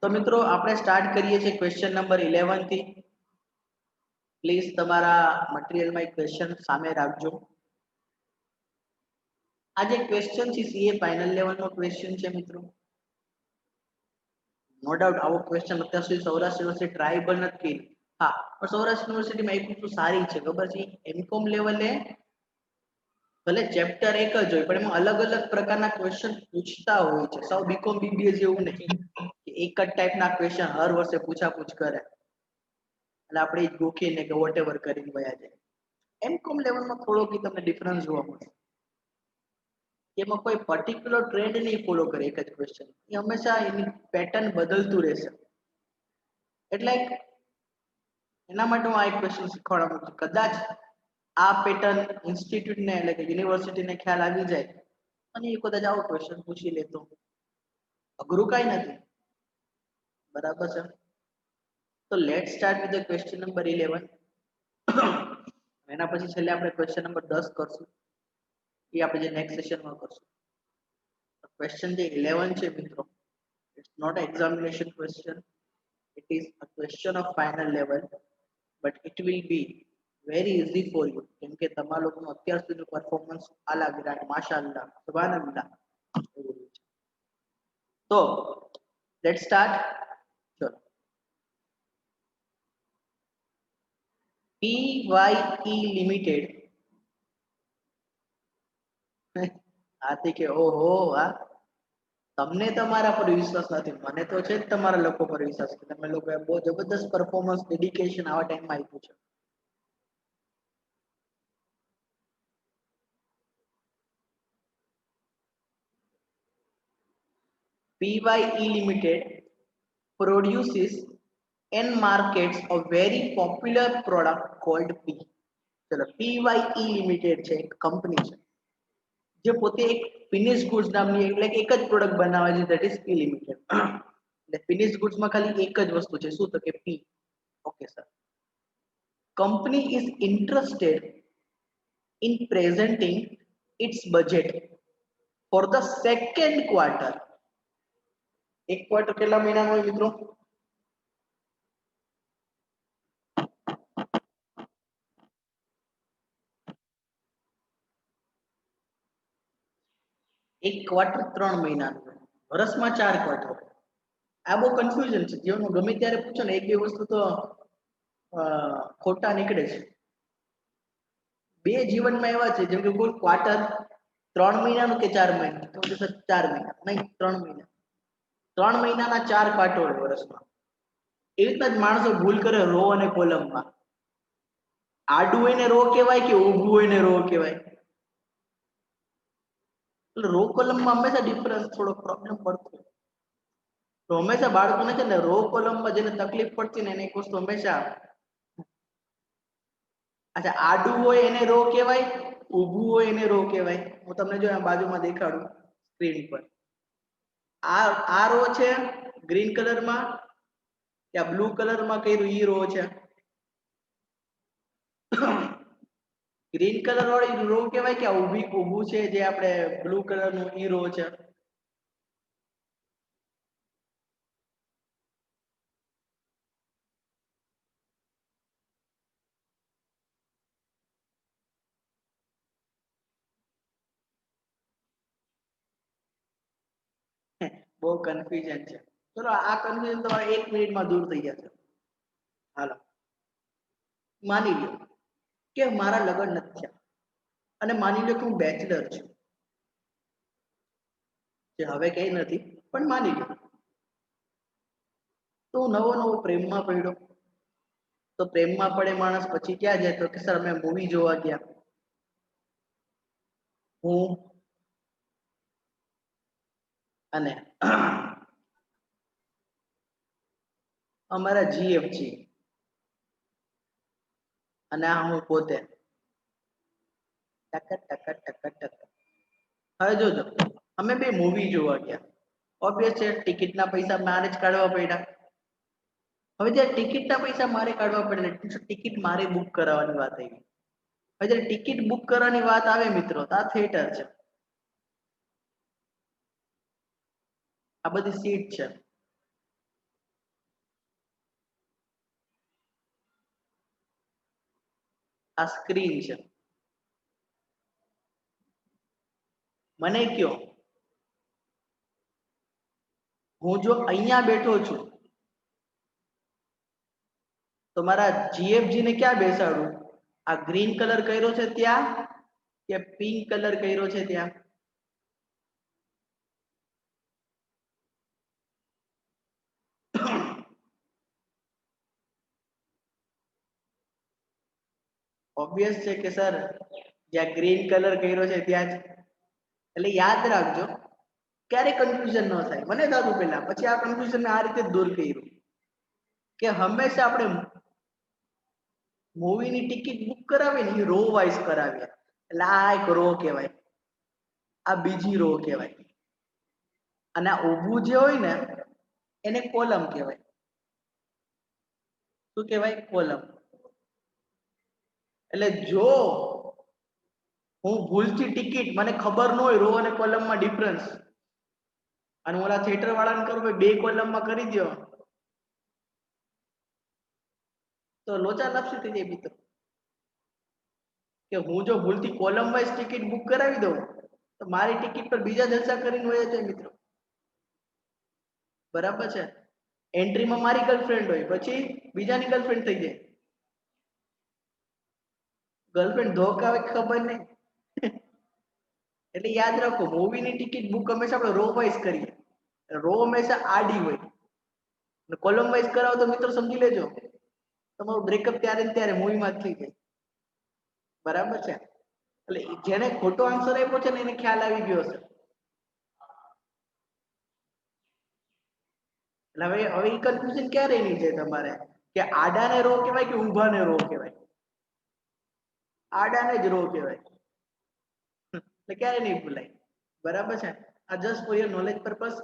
तो मित्रों આપણે સ્ટાર્ટ કરીએ છીએ ક્વેશ્ચન નંબર 11 થી। પ્લીઝ તમારા મટીરીયલમાં એક ક્વેશ્ચન સામે રાખજો। આ જે ક્વેશ્ચન છે સીએ ફાઇનલ લેવલનો ક્વેશ્ચન છે મિત્રો। નો ડાઉટ આવો ક્વેશ્ચન અત્યાર સુધી સૌરાષ્ટ્ર યુનિવર્સિટી ટ્રાય પણ નથી કરી। હા, પણ સૌરાષ્ટ્ર યુનિવર્સિટીમાં એક વસ્તુ સારી છે ખબર છે, એમકોમ લેવલે ભલે ચેપ્ટર એક જ હોય પણ એમાં અલગ અલગ પ્રકારના ક્વેશ્ચન પૂછતા હોય છે। સાવ બીકોમ બીબીએ જેવું નહીં કે એક જ ટાઈપના ક્વેશ્ચન હર વર્ષે પૂછાપૂછ કરે એટલે આપણે ગોખીને કે વોટેવર કરીને વયા જાય। એમકોમ લેવલમાં થોડોક તમને ડિફરન્સ જોવા મળશે। એમાં કોઈ પર્ટિક્યુલર ટ્રેન્ડ નહીં ફોલો કરે એક જ ક્વેશ્ચન, એ હંમેશા એની પેટર્ન બદલતું રહેશે। એટલે એના માટે હું આ એક ક્વેશ્ચન શીખવાડવા માંગુ છું। કદાચ આ પેટર્ન ઇન્સ્ટિટ્યૂટને એટલે કે યુનિવર્સિટીને ખ્યાલ આવી જાય અને એ કદાચ આવો ક્વેશ્ચન પૂછી લે તો અઘરું કાંઈ નથી, બરાબર છે। તો late start with the question number 11। એના પછી છેલ્લે આપણે ક્વેશ્ચન નંબર 10 કરશું, એ આપણે જે નેક્સ્ટ સેશનમાં કરશું। ક્વેશ્ચન જે 11 છે મિત્રો, it's not examination question, it is a question of final level, but it will be very easy for you કેમ કે તમારા લોકોનું અત્યાર સુધીનું પરફોર્મન્સ આલા વિરાટ માશાઅલ્લાહ સુબહાનલ્લાહ એવું છે। તો લેટ્સ સ્ટાર્ટ। ચલો, PYE લિમિટેડ આથી કે ઓહો આ તમને તમારા પર વિશ્વાસ નથી, મને તો છે જ તમારા લોકો પર વિશ્વાસ કે તમે લોકોએ બહુ જબરદસ્ત પરફોર્મન્સ ડેડિકેશન આવા ટાઈમમાં આપ્યું છે। PYE Limited produces and markets a very popular product called P। ચલો, PYE Limited છે એક કંપની છે જે પોતે એક ફિનિશ ગુડ્સ નામની એટલે કે એક જ પ્રોડક્ટ બનાવે છે, ધેટ ઇઝ પી લિમિટેડ। એટલે ફિનિશ ગુડ્સમાં ખાલી એક જ વસ્તુ છે, શું? તો કે P. Okay sir, company is interested in presenting its budget for the second quarter। એક ક્વાર્ટર કેટલા મહિનાનો હોય મિત્રો? એક ક્વાર્ટર 3 મહિનાનો હોય, વર્ષમાં 4 ક્વાર્ટર હોય। આ બહુ કન્ફ્યુઝન છે, જીવનમાં ગમે ત્યારે પૂછો ને એક બે વસ્તુ તો ખોટા નીકળે છે। બે જીવનમાં એવા છે જેમ કે કોઈ ક્વાર્ટર 3 મહિનાનું કે 4 મહિના, તો સર 4 મહિના નહીં, 3 મહિના, 3 મહિનાના 4 ક્વાર્ટર હોય વર્ષમાં। એવી રીતના જ માણસો ભૂલ કરે રો અને કોલમમાં। આડું હોય ને રો કહેવાય કે ઊભું હોય ને રો કહેવાય? એટલે રો કોલમમાં હંમેશા ડિફરન્સ થોડો પ્રોબ્લેમ પડતો હોય। તો હંમેશા બાળકોને છે ને રો કોલમમાં જેને તકલીફ પડતી ને એને એક વસ્તુ હંમેશા, અચ્છા આડું હોય એને રો કહેવાય, ઊભું હોય એને રો કહેવાય? હું તમને જો બાજુમાં દેખાડું સ્ક્રીન પર, આ રો છે ગ્રીન કલરમાં, ત્યાં બ્લુ કલરમાં કર્યું ઈ રો છે। ગ્રીન કલર વાળી રો કહેવાય કે ઊભું છે જે આપણે બ્લુ કલરનું ઈ રો છે? બહુ કન્ફ્યુઝન છે। ચલો આ કન્ફ્યુઝન તમારે 1 મિનિટમાં દૂર થઈ જશે। હાલો, માની લો કે મારા લગ્ન નથી થયા અને માની લો કે હું બેચલર છું, જે હવે કઈ નથી પણ માની લો તો હું નવો નવો પ્રેમમાં પડ્યો। તો પ્રેમમાં પડે માણસ પછી ક્યાં જાય? તો કે સર અમે મૂવી જોવા ગયા, હું અને અમારા જીએફજી અને આ હું પોતે ટક ટક ટક ટક। હવે જોજો, અમે બે મૂવી જોવા ગયા, ઓબ્વિયસ છે ટિકિટના પૈસા મારે જ કાઢવા પડ્યા। હવે જ્યારે ટિકિટના પૈસા મારે કાઢવા પડે, ટિકિટ મારે બુક કરાવવાની વાત આવી। હવે જ્યારે ટિકિટ બુક કરવાની વાત આવે મિત્રો, તો આ થિયેટર છે, આ બધી સીટ છે, આ સ્ક્રીન છે. મને કયો, હું જો અહીંયા બેઠો છું તો મારા જીએફજી ને ક્યાં બેસાડું? આ ગ્રીન કલર કર્યો છે ત્યાં કે પિંક કલર કર્યો છે ત્યાં? ઓબ્વિયસ છે કે સર જ્યાં ગ્રીન કલર કર્યો છે ત્યાં જ. એટલે યાદ રાખજો, ક્યારે કન્ફ્યુઝન ન થાય. મને થતું પેલા, પછી આ કન્ફ્યુઝન મેં આ રીતે દૂર કર્યું કે હંમેશા આપણે મૂવીની ટિકિટ બુક કરાવીએ ને એ રો વાઇઝ કરાવીએ. એટલે આ એક રો કહેવાય, આ બીજી રો કહેવાય, અને આ ઊભું જે હોય ને એને કોલમ કહેવાય. શું કહેવાય? કોલમ. એટલે જો હું ભૂલથી ટિકિટ, મને ખબર ન હોય રો અને કોલમમાં ડિફરન્સ, અને ઓલા થિયેટર વાળાને કહું ભાઈ બે કોલમમાં કરી દો, તો લોચા લપસી થઈ જાય મિત્રો. કે હું જો ભૂલથી કોલમ વાઇઝ ટિકિટ બુક કરાવી દઉં તો મારી ટિકિટ પર બીજા જલસા કરીને વયા જાય મિત્રો. બરાબર છે? એન્ટ્રીમાં મારી ગર્લફ્રેન્ડ હોય, પછી બીજાની ગર્લફ્રેન્ડ થઈ જાય. ગર્લફ્રેન્ડ ધોકા આવે ખબર નહીં. એટલે યાદ રાખો, મૂવીની ટિકિટ બુક હંમેશા આપણે રો વાઇઝ કરીએ. રો હંમેશા આડી હોય, અને કોલમ વાઇઝ કરાવો તો મિત્રો સમજી લેજો તમારું બ્રેકઅપ ત્યારે ને ત્યારે મૂવીમાં જ થઈ જાય. બરાબર છે? એટલે જેને ખોટો આન્સર આપ્યો છે ને એને ખ્યાલ આવી ગયો હશે. એટલે હવે એ કન્ફ્યુઝન ક્યારે નહીં જાય તમારે કે આડાને રો કહેવાય કે ઊભાને રો કહેવાય? આડાને જ રો કહેવાય. એટલે ક્યારે નહીં ભૂલાય. બરાબર છે? આ just for your knowledge purpose,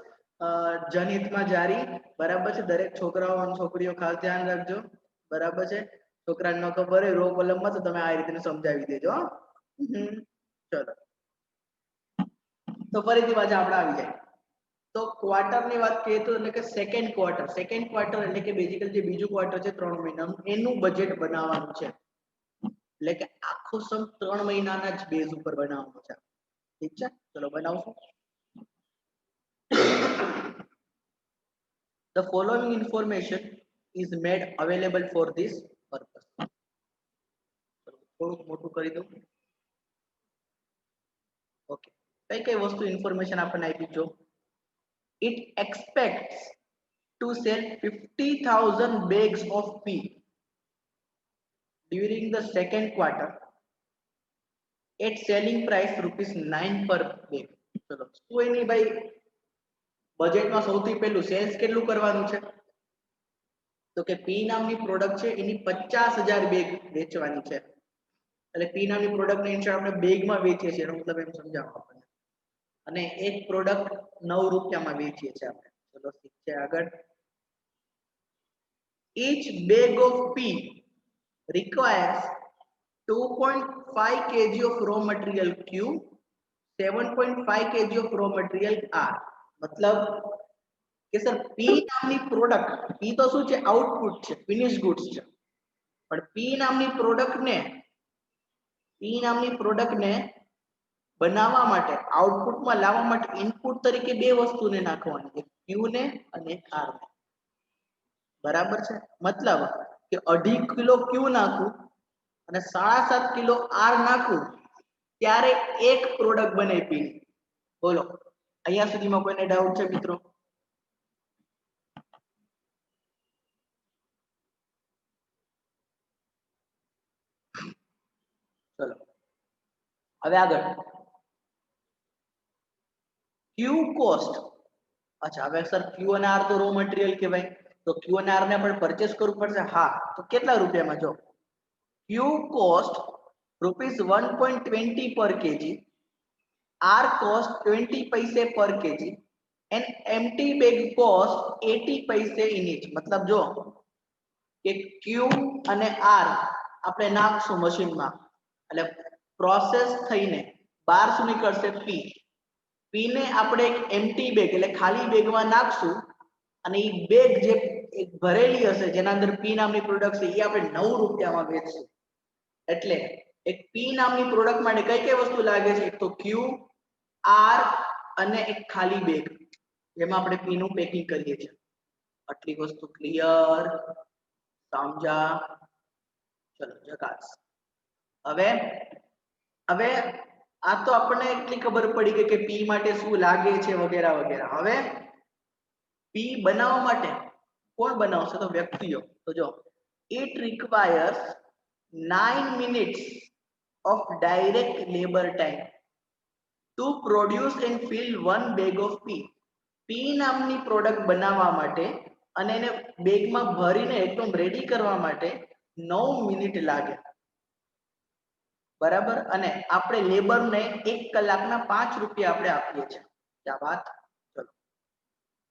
જનહિતમાં જારી. બરાબર છે? દરેક છોકરાઓ અને છોકરીઓ ખાસ ધ્યાન રાખજો. બરાબર છે? છોકરાને ન ખબર હોય રો કોલમમાં તો તમે આ રીતે સમજાવી દેજો. ચલો, તો ફરીથી પાછા આપણે આવી જાય. તો ક્વાર્ટરની વાત કરીએ તો એટલે કે સેકન્ડ ક્વાર્ટર. સેકન્ડ ક્વાર્ટર એટલે કે બેઝિકલી જે બીજું ક્વાર્ટર છે 3 મહિનાનું, એનું બજેટ બનાવવાનું છે. એટલે કે આખો સમ 3 મહિનાના જ બેઝ ઉપર બનાવવાનો છે. ઠીક છે? ચલો બનાવશું. The following information is made available for this purpose. થોડુંક મોટું કરી દઉં. ઓકે, કઈ વસ્તુ ઇન્ફોર્મેશન આપણને આપી જો? It expects to sell 50,000 bags of pea during the second quarter at selling price ₹9 per bag. ચલો, શું એની ભાઈ બજેટમાં સૌથી પહેલું સેલ્સ કેટલું કરવાનું છે? તો કે પી નામની પ્રોડક્ટ છે એની 50,000 બેગ વેચવાની છે. એટલે પી નામની પ્રોડક્ટને ઇન્સ્ટેડ આપણે બેગમાં વેચીએ છીએ, એનો મતલબ એમ સમજાવો આપણને. અને એક પ્રોડક્ટ 9 રૂપિયામાં વેચીએ છીએ આપણે. ચલો ઠીક છે, આગળ. Each bag of pea requires 2.5 kg of raw material Q, 7.5 kg of raw material R. मतलब કે સર પી નામની પ્રોડક્ટ, પી તો શું છે? આઉટપુટ છે, ફિનિશ ગુડ્સ છે. પણ પી નામની પ્રોડક્ટને બનાવવા માટે, આઉટપુટમાં લાવવા માટે ઇનપુટ તરીકે બે વસ્તુને નાખવાની, એક ક્યુ ને અને એક આર ને. બરાબર છે? મતલબ કે 2.5 કિલો ક્યુ નાખું અને 7.5 કિલો આર નાખું ત્યારે એક પ્રોડક્ટ બને પી. બોલો, અહીંયા સુધીમાં કોઈને ડાઉટ છે મિત્રો? ચલો હવે આગળ. ક્યુ કોસ્ટ. અચ્છા, હવે સર ક્યુ અને આર તો રો મટીરિયલ કહેવાય, તો ક્યુ અને આર ને પણ પરચેસ કરવું પડશે. હા, તો કેટલા રૂપિયામાં? જો, ક્યુ cost ₹1.20 per kg, R cost 20 paise per kg, and empty bag cost 80 paise in each. मतलब જો કે Q અને R આપણે નાખશું મશીનમાં, એટલે પ્રોસેસ થઈને બહાર શું નીકળશે? P. P ને આપણે એક એમ્પ્ટી બેગ એટલે ખાલી બેગમાં નાખશું, અને એ બેગ જે એક ભરેલી હશે જેના અંદર P નામની પ્રોડક્ટ છે એ આપણે 9 રૂપિયામાં વેચશું. એટલે એક P નામની પ્રોડક્ટ માટે કઈ કઈ વસ્તુ લાગે છે? એક તો Q, R અને એક ખાલી બેગ જેમાં આપણે P નું પેકિંગ કરીએ છીએ. આટલી વસ્તુ ક્લિયર? સમજા? ચલો જકાસ. હવે આ તો આપણને એટલી ખબર પડી ગઈ કે P માટે શું લાગે છે વગેરે વગેરે. હવે P બનાવવા માટે કોણ બનાવશે? તો વ્યક્તિઓ. તો જો it requires 9 minutes of direct labor time to produce and fill one bag of P. P નામની પ્રોડક્ટ બનાવવા માટે અને એને બેગમાં ભરીને એકદમ રેડી કરવા માટે 9 મિનિટ લાગે. બરાબર? અને આપણે લેબરને 1 કલાકના 5 રૂપિયા આપણે આપીએ છીએ. ક્યાં વાત? ચલો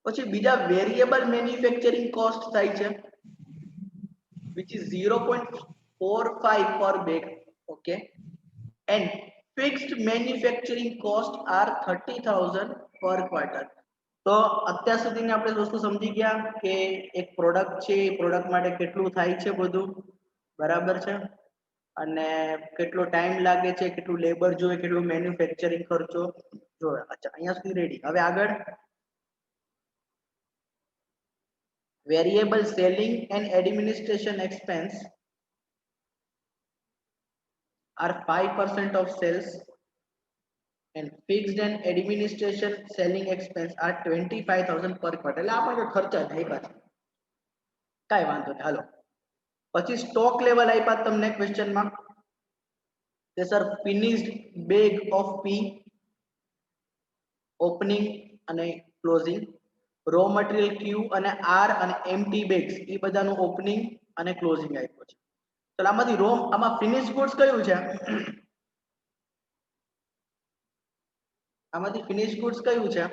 પછી બીજા વેરિયેબલ મેન્યુફેક્ચરિંગ કોસ્ટ થાય છે which is 0.45 per bag. Okay, and fixed manufacturing cost are 30,000 per quarter. તો અત્યાર સુધીની આપણે વસ્તુ સમજી ગયા કે એક પ્રોડક્ટ છે, એ પ્રોડક્ટ માટે કેટલું થાય છે બધું. બરાબર છે? અને કેટલો ટાઈમ લાગે છે, કેટલું લેબર જોઈએ, કેટલું મેન્યુફેક્ચરિંગ ખર્ચો જોઈએ. અચ્છા, અહીંયા સુધી રેડી. હવે આગળ variable selling and administration expense are 5% of sales and fixed and administration selling expense are 25,000 per quarter. એટલે આપણે ખર્ચા થાય પાછા, કાંઈ વાંધો નહીં. હાલો પછી સ્ટોક લેવલ આપ્યા તમને ક્વેશ્ચનમાં કે sir finished bag of P, opening અને ક્લોઝિંગ, રો મટીરિયલ Q અને R અને એમ્પ્ટી બેગ્સ એ બધાનું ઓપનિંગ અને ક્લોઝિંગ આપ્યું છે. તો આમાંથી આમાં ફિનિશ ગુડ્સ કયું છે? આમાંથી ફિનિશ ગુડ્સ કયું છે?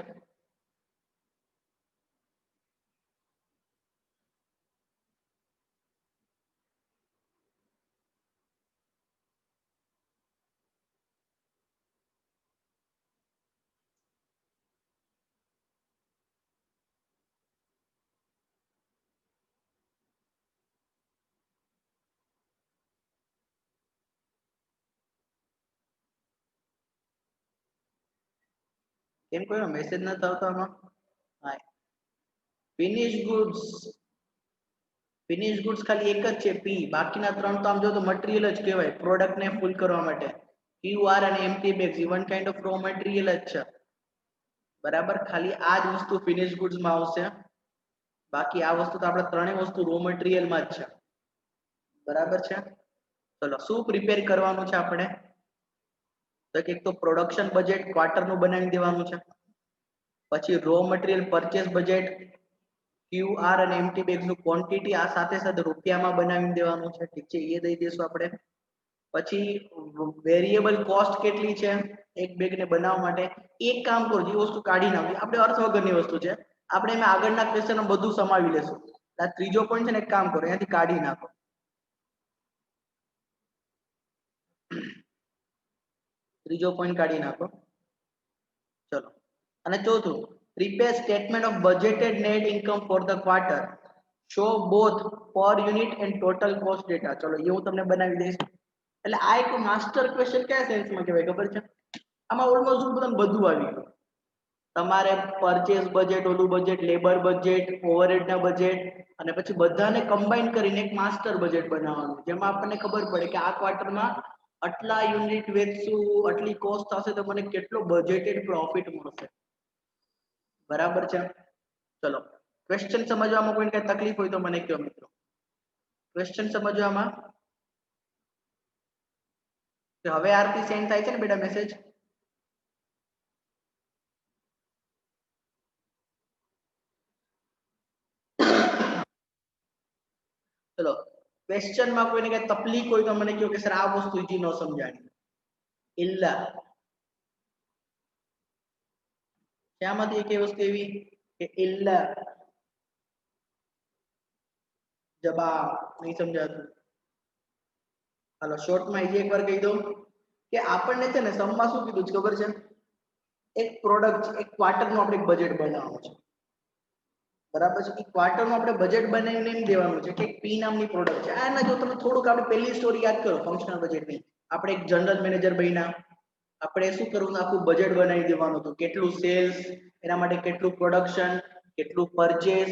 કેમ કોઈનો મેસેજ નથી આવતો આમાં? હા, ફિનિશ ગુડ્સ ખાલી એક જ છે P. બાકીના ત્રણ તો આમ જો તો મટીરિયલ જ કહેવાય પ્રોડક્ટને ફૂલ કરવા માટે. Q, R અને empty bags one kind of raw material જ છે. બરાબર? ખાલી આ જ વસ્તુ ફિનિશ ગુડ્સ માં આવશે. બાકી આ વસ્તુ તો આપણે ત્રણેય વસ્તુ રો મટીરિયલ માં જ છે. બરાબર છે? ચલો શું પ્રિપેર કરવાનું છે આપણે? તો એક તો પ્રોડક્શન બજેટ ક્વાર્ટર નું બનાવી દેવાનું છે. પછી raw material purchase budget QR અને એમ્પ્ટી બેગ્સ નું ક્વોન્ટિટી આ સાથે સાથે રૂપિયામાં બનાવી દેવાનું છે. ઠીક છે, એ દઈ દેશું આપણે. પછી વેરિયેબલ કોસ્ટ કેટલી છે એક બેગ ને બનાવવા માટે? એક કામ કરો, જે વસ્તુ કાઢી નાખી આપણે અર્થ વગરની વસ્તુ છે, આપણે એમાં આગળના ક્વેશ્ચનમાં બધું સમાવી લેશું. આ ત્રીજો પોઈન્ટ છે ને, એક કામ કરો અહીંયાથી કાઢી નાખો. ત્રીજો પોઈન્ટ કાઢી નાખો. ચલો, અને ચોથું, prepare statement of budgeted net income for the quarter, show both per unit and total cost data. ચલો એ હું તમને બનાવી દઈશ. એટલે આ એક માસ્ટર ક્વેશ્ચન કયા સેન્સમાં કહેવાય ખબર છે? આમાં ઓલમોસ્ટ બધું આવી ગયું. તમારે પરચેસ બજેટ, ઓલું બજેટ, લેબર બજેટ, ઓવરહેડ ના બજેટ અને પછી બધાને કમ્બાઈન કરીને એક માસ્ટર બજેટ બનાવવાનું, જેમાં આપણને ખબર પડે કે આ ક્વાર્ટરમાં આટલા યુનિટ વેચશું, આટલી કોસ્ટ થશે તો મને કેટલો બજેટેડ પ્રોફિટ મળશે. બરાબર છે? ચલો, ક્વેશ્ચન સમજવામાં કોઈને કઈ તકલીફ હોય તો મને કહો મિત્રો. ક્વેશ્ચન સમજવામાં કે હવે આરતી સેન્ડ થાય છે ને બેટા મેસેજ? ચલો, ક્વેશ્ચન માં કોઈને કઈ તકલીફ હોય તો મને કહો કે સર આ વસ્તુ ઈજી ન સમજાણી. ઇલ્લા ક્યાંમાંથી એક વસ્તુ એવી કે ઇલ્લા જવાબ નહીં સમજાતું. હાલો શોર્ટમાં એક વાર કહી દઉં કે આપણને છે ને સમમાં શું કીધું છે ખબર છે? એક પ્રોડક્ટ, એક ક્વાર્ટર નું આપણે બજેટ બનાવવાનું છે. બરાબર છે. એ ક્વાર્ટરનું આપણે બજેટ બનાવીને એમ દેવાનું છે કે પી નામની પ્રોડક્ટ છે. આના જો તમે થોડુંક આપણે પહેલી સ્ટોરી યાદ કરો ફંક્શનલ બજેટની, આપણે એક જનરલ મેનેજર બન્યા, આપણે શું કરવું, આખું બજેટ બનાવી દેવાનું હતું, કેટલું સેલ્સ, એના માટે કેટલું પ્રોડક્શન, કેટલું પરચેસ,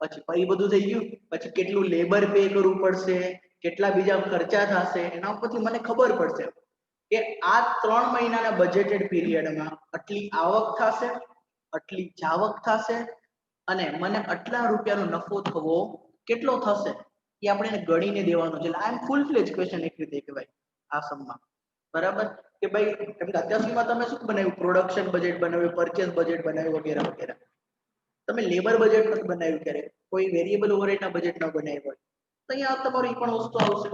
પછી એ બધું થઈ ગયું, પછી કેટલું લેબર પે કરવું પડશે, કેટલા બીજા ખર્ચા થશે, એના ઉપરથી મને ખબર પડશે કે આ 3 મહિનાના બજેટેડ પીરિયડમાં આટલી આવક થશે, આટલી જાવક થશે અને મને આટલા રૂપિયાનો નફો થવો કેટલો થશે એ આપણે એને ગણીને દેવાનું છે. આઈ એમ ફૂલ ફ્લેજ ક્વેશ્ચન એક રીતે કહેવાય આ સમમાં. બરાબર કે ભાઈ કેમ કે અત્યાર સુધીમાં તમે શું બનાવ્યું, પ્રોડક્શન બજેટ બનાવ્યું, પરચેસ બજેટ બનાવ્યું વગેરે વગેરે. તમે લેબર બજેટ નથી બનાવ્યું, ક્યારે કોઈ વેરિયેબલ ઓવરહેડના બજેટ ન બનાવ્યું હોય તો અહીંયા તમારું એ પણ વસ્તુ આવશે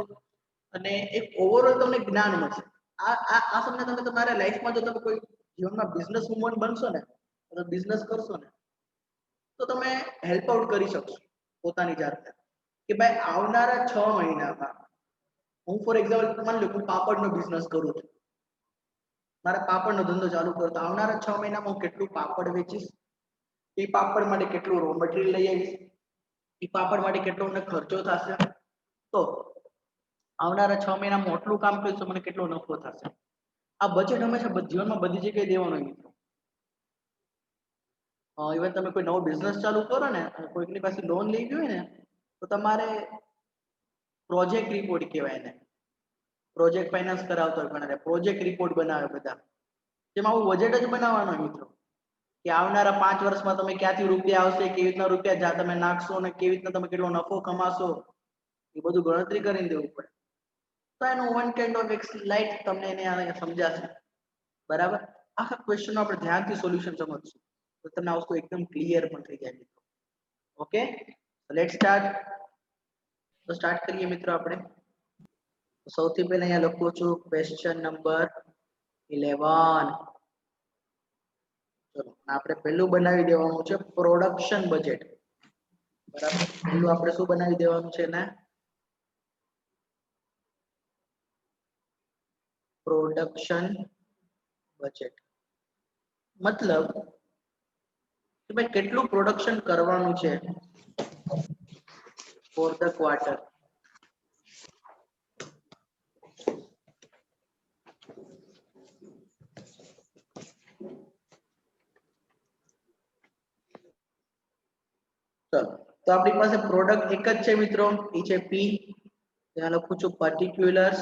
અને એક ઓવરઓલ તમને જ્ઞાન મળશે. આ સમય તમે તમારા લાઈફમાં જો તમે કોઈ જીવનમાં બિઝનેસ વુમન બનશો ને, બિઝનેસ કરશો ને, તો તમે હેલ્પ આઉટ કરી શકશો પોતાની જાતને કે ભાઈ આવનારા 6 મહિનામાં હું ફોર એક્ઝામ્પલ માની લો હું પાપડનો બિઝનેસ કરું છું, મારા પાપડનો ધંધો ચાલુ કરો તો આવનારા 6 મહિનામાં હું કેટલું પાપડ વેચીશ, એ પાપડ માટે કેટલું રો મટીરિયલ લઈ આવીશ, એ પાપડ માટે કેટલો મને ખર્ચો થશે, તો આવનારા 6 મહિનામાં આટલું કામ કરીશ તો મને કેટલો નફો થશે. આ બજેટ હંમેશા જીવનમાં બધી જગ્યાએ દેવાનું મિત્રો. ઇવન તમે કોઈ નવો બિઝનેસ ચાલુ કરો ને, કોઈકની પાસે લોન લેવી હોય ને, તો તમારે પ્રોજેક્ટ રિપોર્ટ કહેવાય એને, પ્રોજેક્ટ ફાઇનાન્સ કરાવતો હોય પણ પ્રોજેક્ટ રિપોર્ટ બનાવે બધા, જેમાં આવું બજેટ જ બનાવવાનો મિત્રો કે આવનારા 5 વર્ષમાં તમે ક્યાંથી રૂપિયા આવશે, કેવી રીતના રૂપિયા જ્યાં તમે નાખશો અને કેવી રીતના તમે કેટલો નફો કમાશો, એ બધું ગણતરી કરીને દેવું પડે. તો એનું વન કાઇન્ડ ઓફ એક સ્લાઇડ તમને એને સમજાશે. બરાબર, આખા ક્વેશ્ચનનો આપણે ધ્યાનથી સોલ્યુશન સમજશું તો તમને આ વસ્તુ એકદમ ક્લિયર પણ થઈ જાય મિત્રો. Okay, let's start. તો સ્ટાર્ટ કરીએ મિત્રો આપણે. સૌથી પહેલા અહીંયા લખું છું ક્વેશ્ચન નંબર 11. ચલો આપણે પહેલું બનાવી દેવાનું છે પ્રોડક્શન બજેટ. બરાબર, પહેલું આપણે શું બનાવી દેવાનું છે ને, પ્રોડક્શન બજેટ. મતલબ કે ભાઈ કેટલું પ્રોડક્શન કરવાનું છે ફોર ધ ક્વાર્ટર. ચલો તો આપણી પાસે પ્રોડક્ટ એક જ છે મિત્રો, એ છે પી. ત્યાં લખું છું પર્ટિક્યુલર્સ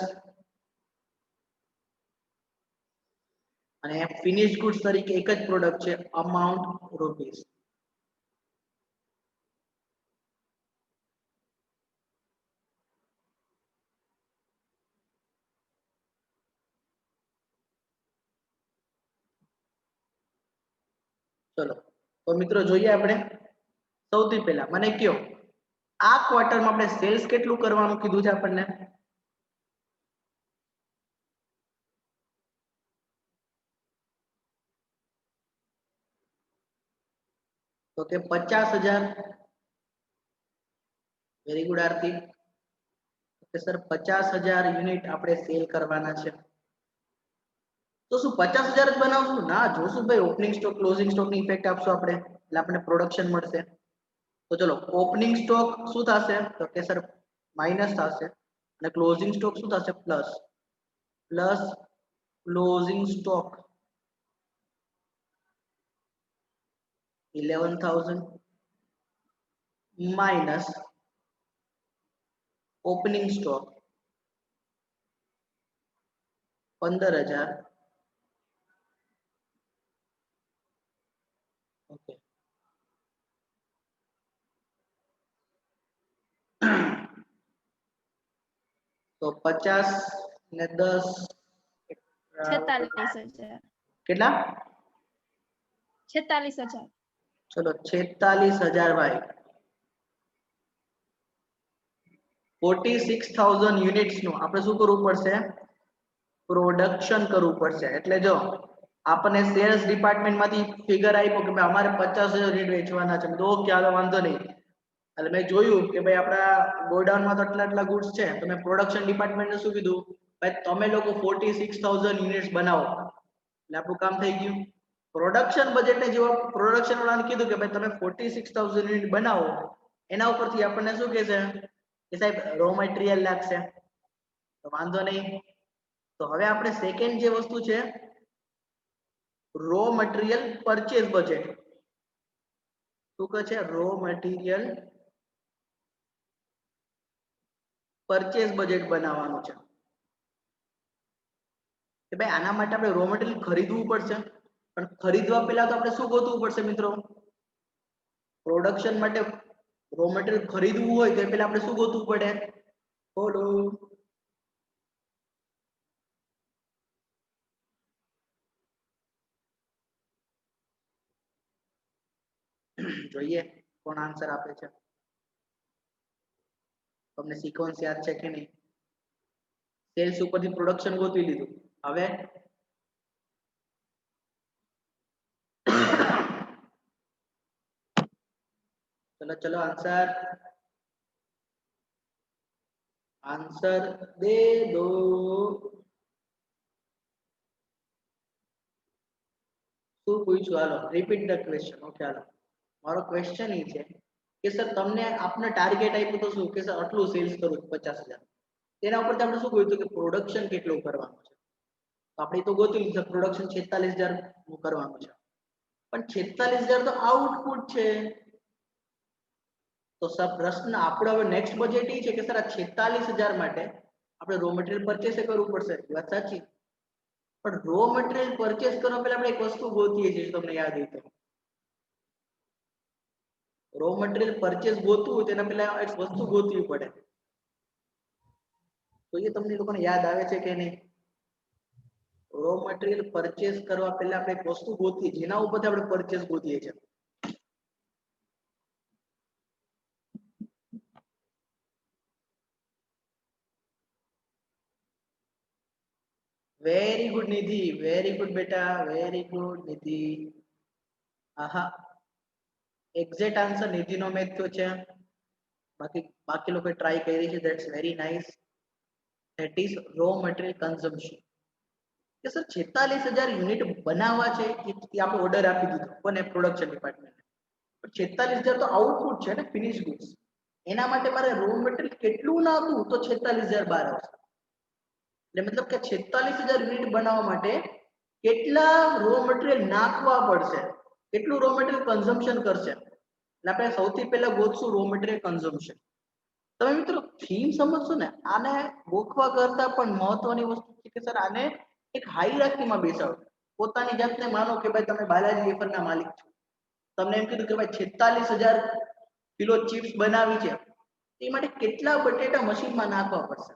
અને ફિનિશ ગુડ્સ તરીકે એક જ પ્રોડક્ટ છે અમાઉન્ટ રૂપીસ. ચલો તો મિત્રો જોઈએ આપણે. સૌથી પહેલા મને કયો આ ક્વાર્ટરમાં આપણે સેલ્સ કેટલું કરવાનું કીધું છે આપણને, તો કે 50,000. વેરી ગુડ આરતી. ઓકે સર, 50,000 યુનિટ આપણે સેલ કરવાના છે. તો શું 50,000 જ બનાવશું? ના, જોશું ભાઈ ઓપનિંગ સ્ટોક ક્લોઝિંગ સ્ટોક ની ઇફેક્ટ આપશું આપણે એટલે આપણે પ્રોડક્શન મળશે. તો ચલો ઓપનિંગ સ્ટોક શું થશે, તો કે સર માઇનસ થશે અને ક્લોઝિંગ સ્ટોક શું થશે, plus. Plus closing stock 11,000 minus opening stock 15,000. Okay, તો 50 ને 10 46,000. કેટલા? 46,000. ચલો 46,000 ભાઈ. 46,000 યુનિટ્સ નું આપણે શું કરવું પડશે, પ્રોડક્શન કરવું પડશે. એટલે જો આપણને સેલ્સ ડિપાર્ટમેન્ટ માંથી ફિગર આપ્યો કે ભાઈ અમારે 50,000 યુનિટ વેચવાના છે, તો ક્યારે વાંધો નહીં. એટલે મેં જોયું કે ભાઈ આપણા ગોડાઉનમાં તો આટલા ગુડ્સ છે, તો મેં પ્રોડક્શન ડિપાર્ટમેન્ટને શું કીધું, ભાઈ તમે લોકો 46,000 યુનિટ્સ બનાવો એટલે આપણું કામ થઈ ગયું. પ્રોડક્શન બજેટ ને જેવા પ્રોડક્શન વાળાને કીધું કે ભાઈ તમે 46,000 યુનિટ બનાવો, એના ઉપરથી આપણને શું કહે છે કે સાહેબ રો મટીરિયલ લાગશે, તો વાંધો નહીં. તો હવે આપણે સેકન્ડ જે વસ્તુ છે રો મટીરિયલ પરચેઝ બજેટ, શું કહે છે રો મટીરિયલ પરચેઝ બજેટ બનાવવાનું છે કે ભાઈ આના માટે આપણે રો મટીરિયલ ખરીદવું પડશે, પણ ખરીદવા પહેલા તો આપણે શું ગોતવું પડશે મિત્રો? પ્રોડક્શન માટે રો મટીરિયલ ખરીદવું હોય તો પહેલા આપણે શું ગોતવું પડે? બોલો. જોઈએ કોણ આન્સર આપે છે. તમને સિક્વન્સ યાદ છે કે નહીં? સેલ્સ ઉપરથી પ્રોડક્શન ગોતવી લીધું. હવે ચલો ચલો આન્સર આન્સર દે દો. શું પૂછ્યું? હાલો રિપીટ ધ ક્વેશ્ચન. ઓકે હાલો, મારો ક્વેશ્ચન એ છે કે સર તમને આપને ટાર્ગેટ આપ્યું તો શું કે સર આટલું સેલ્સ કરું 50,000, તેના ઉપરથી આપણે શું ગોત્યું કે પ્રોડક્શન કેટલું કરવાનું છે? તો આપણે તો ગોતી લીધું પ્રોડક્શન 46,000 નું કરવાનું છે, પણ 46,000 તો આઉટપુટ છે. તો સર પ્રશ્ન આપણો હવે નેક્સ્ટ બજેટ એ છે કે સર આ 46,000 માટે આપણે રો મટીરિયલ પરચેસ કરવું પડશે. વાત સાચી, પણ રો મટીરિયલ પરચેસ કરવા પહેલા આપણે એક વસ્તુ ગોતીએ છીએ, તમને યાદ હોય તો રો મટીરિયલ પરચેસ ગોતવું હોય તેના પહેલા એક વસ્તુ ગોતવી પડે. તો એ તમને લોકોને યાદ આવે છે કે નહીં? રો મટીરિયલ પરચેસ કરવા પહેલા આપણે એક વસ્તુ ગોતીએ, જેના ઉપરથી આપણે પરચેસ ગોતીએ છીએ. વેરી ગુડ નિધિ, વેરી ગુડ બેટા, વેરી ગુડ નિધિ. આહા, એક્ઝેક્ટ આન્સર નિધિનો મેચ તો છે. બાકી લોકો ટ્રાય કરી છે. That's very nice. That is raw material consumption. કે સર 46,000 યુનિટ બનાવવા છે એ આપણે ઓર્ડર આપી દીધો કોને? Production department. પણ 46,000 તો આઉટપુટ છે ને, ફિનિશ ગુડ્સ. એના માટે મારે રો મટીરિયલ કેટલું નાખવું તો 46,000 બહાર આવશે? એટલે મતલબ કે 46,000 યુનિટ બનાવવા માટે કેટલા રો મટીરિયલ નાખવા પડશે, કેટલું રો મટીરિયલ કન્ઝમ્પશન કરશે. એટલે આપણે સૌથી પહેલા ગોતશું રો મટીરિયલ કન્ઝમ્પશન. તમે મિત્રો થીમ સમજશો ને, આને ગોખવા કરતા પણ મહત્વની વસ્તુ છે કે સર આને એક હાયરાર્કીમાં બેસાડો. પોતાની જાતને માનો કે ભાઈ તમે બાલાજી વેફરના માલિક છો. તમને એમ કીધું કે ભાઈ 46,000 કિલો ચિપ્સ બનાવી છે, એ માટે કેટલા બટેટા મશીનમાં નાખવા પડશે,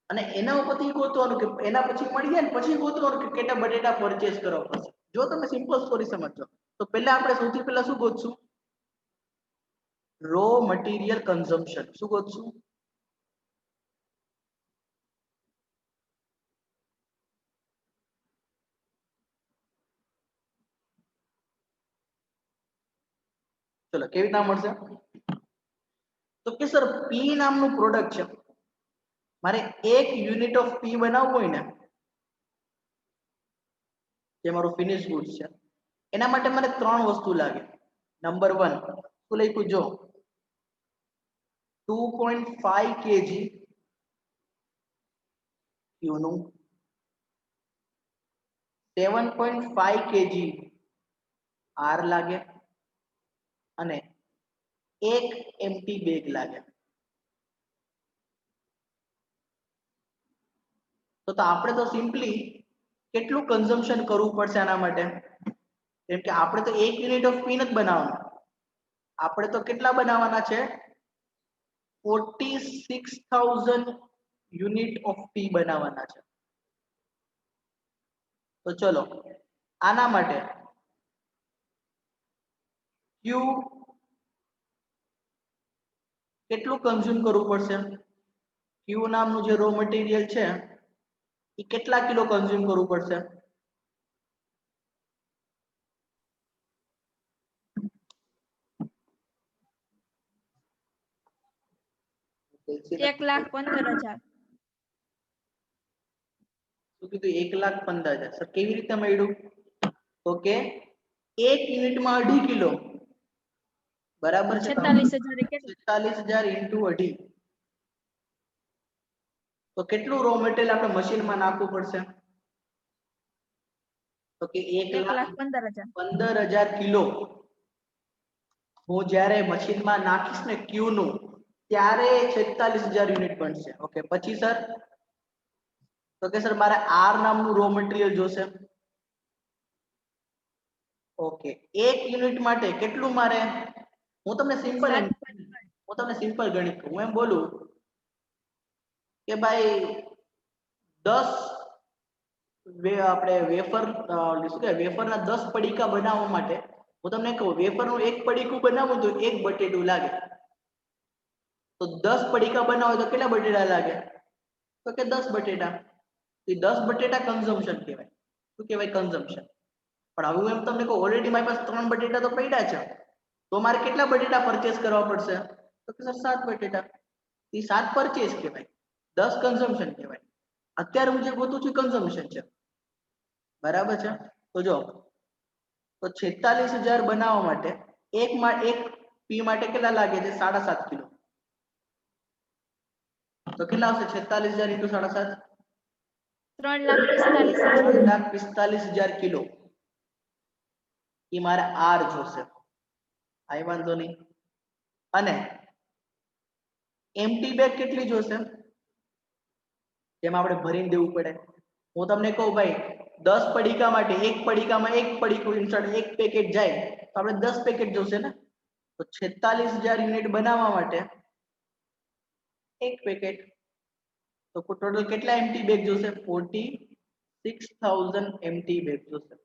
અને એના ઉપરથી ગોતવાનું કે એના પછી મળી જાય ને પછી ગોતવાનું કે કેટલા બટેટા પરચેસ કરવા પડશે. જો તમે સિમ્પલ સ્ટોરી સમજો તો પહેલા આપણે સૌથી પહેલા શું ગોતશું? Raw material consumption. શું ગોતશું? ચલો કેવી રીતના મળશે? તો કે સર પી નામનું પ્રોડક્ટ છે, મારે 1 યુનિટ ઓફ પી બનાવવું હોય ને, જે મારું ફિનિશ ગુડ્સ છે, એના માટે મને 3 વસ્તુ લાગે. નંબર 1 શું લખ્યું જો 2.5 kg ક્યુનું, 7.5 kg આર લાગે, અને 1 એમટી બેગ લાગે. તો આપણે તો સિમ્પલી કેટલું કન્ઝમ્પશન કરવું પડશે આના માટે? કેમ કે આપણે તો 1 યુનિટ ઓફ પી નથી બનાવવાનું, આપણે તો કેટલા બનાવવાના છે? 46,000 યુનિટ ઓફ પી બનાવવાના છે. તો ચલો આના માટે ક્યુ કેટલું કન્ઝ્યુમ કરવું પડશે? ક્યુ નામનું જે રો મટીરિયલ છે એ કેટલા કિલો કન્ઝ્યુમ કરવું પડશે? ₹1,15,000. શું કીધું? 1,15,000. સર કેવી રીતે મળ્યું? તો કે 1 યુનિટમાં 2.5 કિલો બરાબર છે 46,000 કેટલું 46,000 ઇન્ટુ 2.5 તો કેટલું રો મટીરિયલ આપણે મશીનમાં નાખવું પડશે તો કે 1,15,000 કિલો હું જ્યારે મશીનમાં નાખીશ ને ક્યુ નું ત્યારે 46,000 યુનિટ બનશે ઓકે પછી સર તો કે સર મારે આર નામનું રો મટીરિયલ જોશે ઓકે 1 યુનિટ માટે કેટલું મારે હું તમને સિમ્પલ ગણિત કહું હું એમ બોલું કે ભાઈ 10 આપણે વેફર શું કે વેફરના 10 પડીકા બનાવવા માટે હું તમને કહું વેફરનું એક પડીકું બનાવું તો એક બટેટું લાગે તો 10 પડીકા બનાવો તો કેટલા બટેટા લાગે તો કે 10 બટેટા એ 10 બટેટા કન્ઝમ્પશન કહેવાય શું કહેવાય કન્ઝમ્પશન પણ હવે હું એમ તમને કહું ઓલરેડી મારી પાસે 3 બટેટા તો પડ્યા છે તો મારે કેટલા બટેટા પરચેસ કરવા પડશે તો કે સર 7 બટેટા એ 7 પરચેસ કહેવાય 10 કન્ઝમ્પશન કહેવાય અત્યારે હું જે ગોતું છું કન્ઝમ્પશન છે બરાબર છે તો જો તો 46,000 બનાવવા માટે એક પી માટે કેટલા લાગે છે 7.5 કિલો તો કેટલા આવશે 46,000 ઇન્ટુ 7.5 3,45,000 3,45,000 કિલો એ મારે આર જોશે આઈ વાંધો નહીં અને એમ્પ્ટી બેગ કેટલી જોશે જેમાં આપણે ભરીને દેવું પડે હું તમને કહું ભાઈ 10 પડીકા માટે એક પડીકામાં એક પડીકું ઇન્સર્ટ એક પેકેટ જાય તો આપણે 10 પેકેટ જોશે ને તો 46,000 યુનિટ બનાવવા માટે એક પેકેટ તો ટોટલ કેટલા એમ્પ્ટી બેગ જોશે 46,000 એમ્પ્ટી બેગ જોશે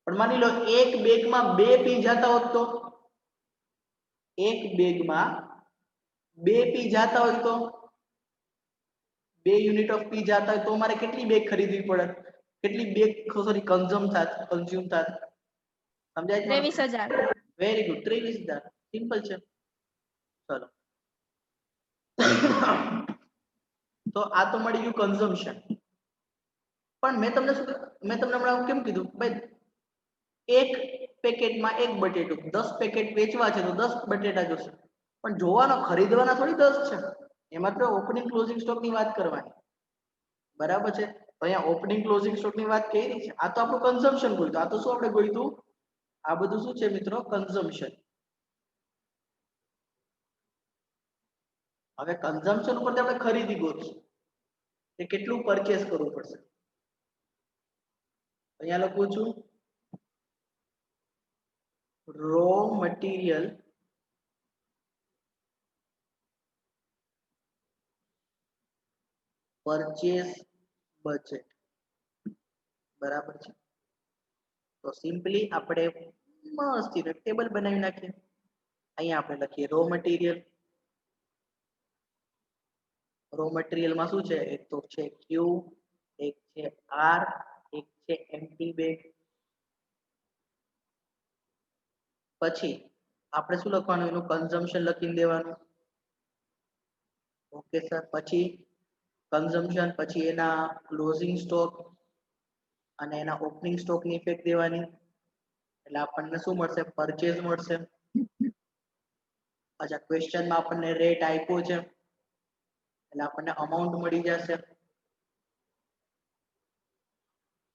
પણ માની લો એક બેગમાં 2 પી જાતા હોત તો એક બેગમાં 2 પી જાતા હોય તો 2 યુનિટ ઓફ પી જાતા હોય તો મારે કેટલી બેગ ખરીદવી પડે કેટલી બેગ સોરી કન્ઝ્યુમ થાત સમજાય 23,000 વેરી ગુડ 23,000 સિમ્પલ છે ચલો તો આ તો મળી ગયું કન્ઝમ્પશન પણ મેં તમને હમણાં કેમ કીધું ભાઈ એક પેકેટમાં એક બટેટું 10 પેકેટ વેચવા છે તો 10 બટેટા જોશે પણ જોવાનો ખરીદવાના થોડી 10 છે એમાં તો ઓપનિંગ ક્લોઝિંગ સ્ટોક ની વાત કરવાની બરાબર છે તો અહીંયા ઓપનિંગ ક્લોઝિંગ સ્ટોક ની વાત કરી છે આ તો આપણું કન્ઝમ્પશન બોલ્યું આ તો શું આપણે બોલ્યું આ બધું શું છે મિત્રો કન્ઝમ્પશન હવે કન્ઝમ્પશન ઉપરથી આપણે ખરીદી ગોતશું કે કેટલું પરચેસ કરવું પડશે અહીંયા લખું છું રો મટીરિયલ પરચેસ બજેટ બરાબર છે તો સિમ્પલી આપણે મસ્ત ટેબલ બનાવી નાખીએ અહીંયા આપણે લખીએ રો મટીરિયલમાં શું છે એક તો છે ક્યુ એક છે આર એક છે એમ્પ્ટી બેગ પછી આપણે શું લખવાનું એનું કન્ઝમ્પશન લખીને દેવાનું ઓકે સર પછી કન્ઝમ્પશન પછી એના ક્લોઝિંગ સ્ટોક અને એના ઓપનિંગ સ્ટોક ની ઇફેક્ટ દેવાની એટલે આપણને શું મળશે પરચેઝ મળશે અચ્છા ક્વેશ્ચનમાં આપણને રેટ આપ્યો છે એટલે આપણને અમાઉન્ટ મળી જશે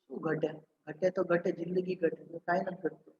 શું ઘટે ઘટે તો ઘટે જિંદગી ઘટે તો કાંઈ નથી ઘટતું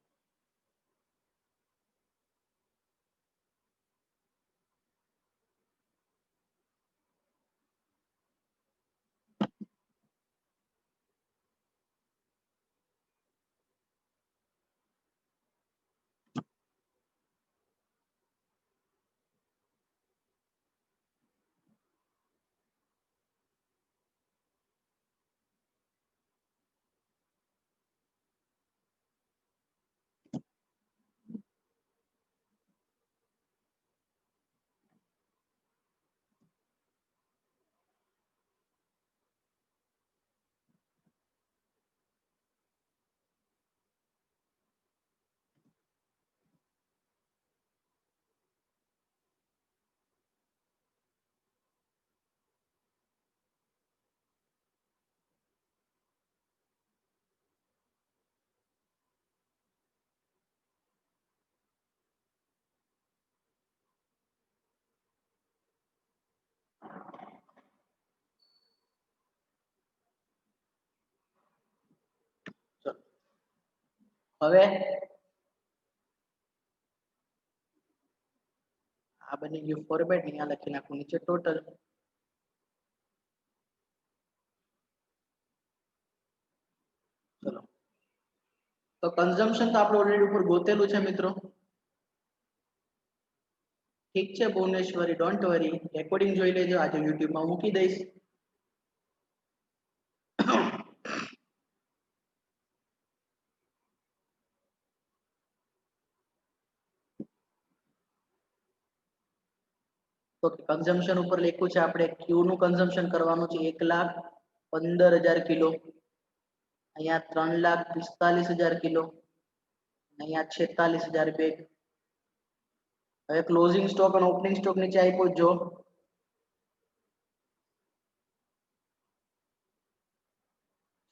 હવે આ બની ગયું ફોર્મેટ, અહીંયા લખી નાખું નીચે ટોટલ. ચલો, તો કન્ઝમ્પશન તો આપણે ઓલરેડી ઉપર ગોતેલું છે મિત્રો. ઠીક છે ભુવનેશ્વરી, ડોન્ટ વરી, રેકોર્ડિંગ જોઈ લેજો, આજે YouTube માં મૂકી દઈશ. તો કન્ઝમ્પશન ઉપર લખ્યું છે આપણે ક્યુ નું કન્ઝમ્પશન કરવાનું છે 1,15,000 કિલો, અહીંયા 3,45,000 કિલો, અહીંયા 46,000 બેગ. હવે ક્લોઝિંગ સ્ટોક અને ઓપનિંગ સ્ટોક નીચે આપ્યો જો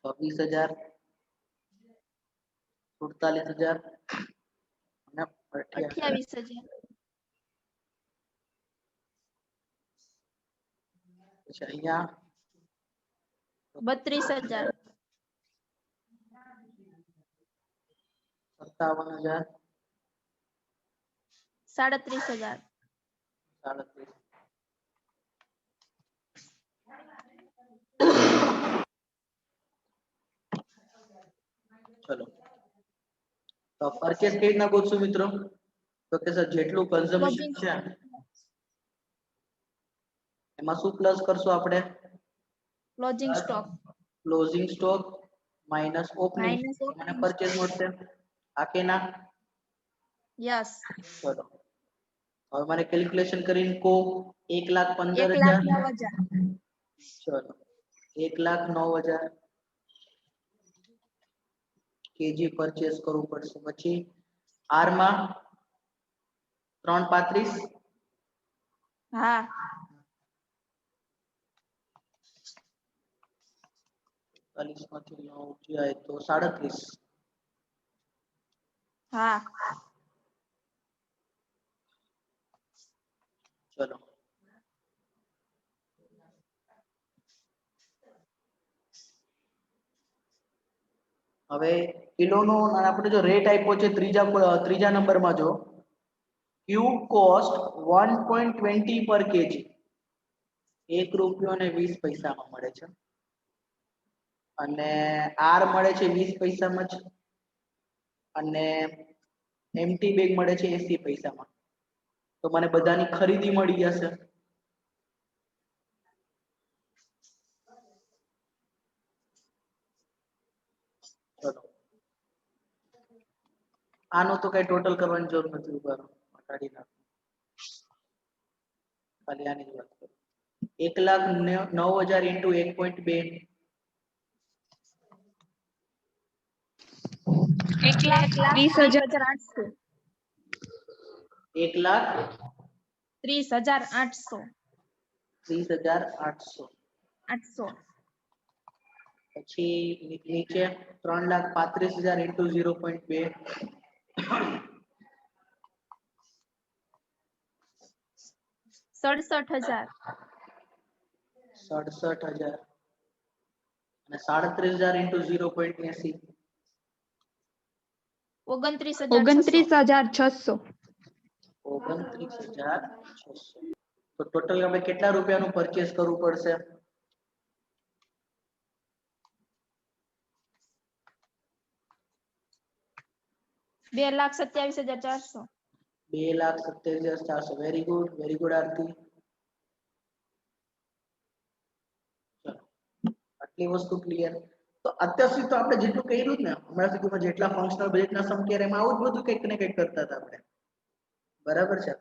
26,000, 48,000 અને 28,000. પછી અહીંયા 32,000. 57,000, 37,000. 37. ચલો, તો પરચેસ કઈ રીતના ગોતશું મિત્રો? તો કે સર જેટલું કન્ઝમ્પશન છે એમાં શું પ્લસ કરશું આપણે? Closing stock. Closing stock minus opening, Minus મને opening પરચેસ મળશે. આ કે ના? Yes. ચલો, હવે મને કેલ્ક્યુલેશન કરીને કો 1,15,000. 1,09,000. ચલો, 1,09,000 કેજી પરચેસ કરવું પડશે. પછી આર માં 3,35. હા. 40 માંથી 9 જાય તો 37. હા. ચલો, હવે કિલોનો આપણે જો રેટ આપ્યો છે ત્રીજા નંબરમાં જો ક્યુ કોસ્ટ 1.20 પર કેજી, 1 રૂપિયો અને 20 પૈસામાં મળે છે, અને આર મળે છે 20 પૈસામાં જ, અને એમટી બેગ મળે છે 80 પૈસામાં. તો મને બધાની ખરીદી મળી જશે. ચલો, આનો તો કઈ ટોટલ કરવાની જરૂર નથી, ઉપર હટાડી નાખો, ખાલી આની જ વાત કરો. 1,09,000 ઇન્ટુ 1.2, 1,30,800. 1,30,800. 30,800. પછી નીચે 3,35,000 ઇન્ટુ 0.2, 67,000. 67,000 અને 37,000 ઇન્ટુ 0.80, 29,600. 29,600. 29,600. તો ટોટલ આપણે કેટલા રૂપિયાનું પરચેસ કરવું પડશે? 2,27,400. 2,27,400. વેરી ગુડ આરતી. ચલો, આટલી વસ્તુ ક્લિયર. તો અત્યાર સુધી તો આપણે જેટલું કર્યું ને હમણાં સુધીમાં જેટલા ફંક્શનલ બજેટના સમ કર્યા એમાં આવું જ બધું કંઈક ને કંઈક કરતા હતા આપણે, બરાબર છે.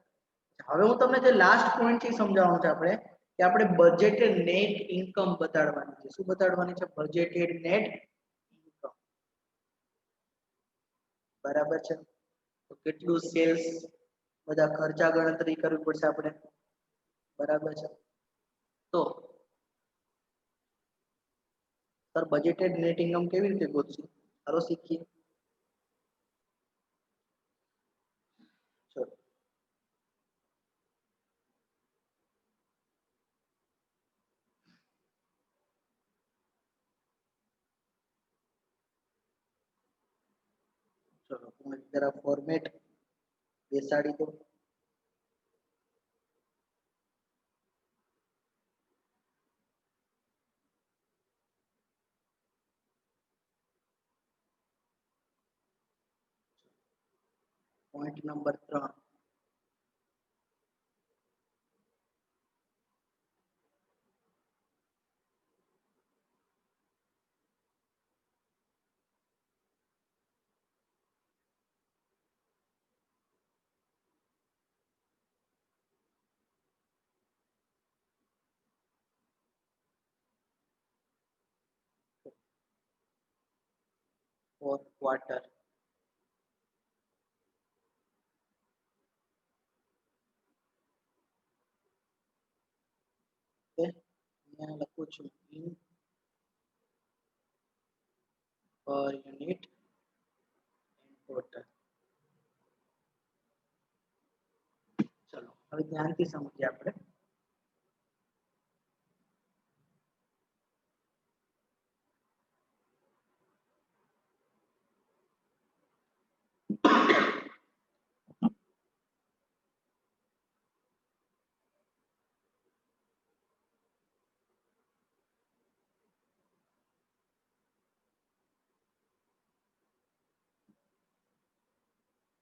હવે હું તમને જે લાસ્ટ પોઈન્ટ છે સમજાવવાનું છે આપણે, કે આપણે બજેટેડ નેટ ઇન્કમ બતાડવાની છે. શું બતાડવાની છે? બજેટેડ નેટ ઇન્કમ. બરાબર છે. તો કેટલું સેલ્સ, બધા ખર્ચા ગણતરી કરવી પડશે આપણે, બરાબર છે. તો સર બજેટેડ નેટ ઇન્કમ કેવી રીતે ગોતશું? ચાલો શીખીએ. ચલો, ચલો હું એક જરા ફોર્મેટ બેસાડી દઉં. Point number 3. Fourth quarter. Okay, અહીંયા લખું છું ઇન પર યુનિટ એન્ડ ટોટલ. ચલો હવે ધ્યાનથી સમજીએ આપણે.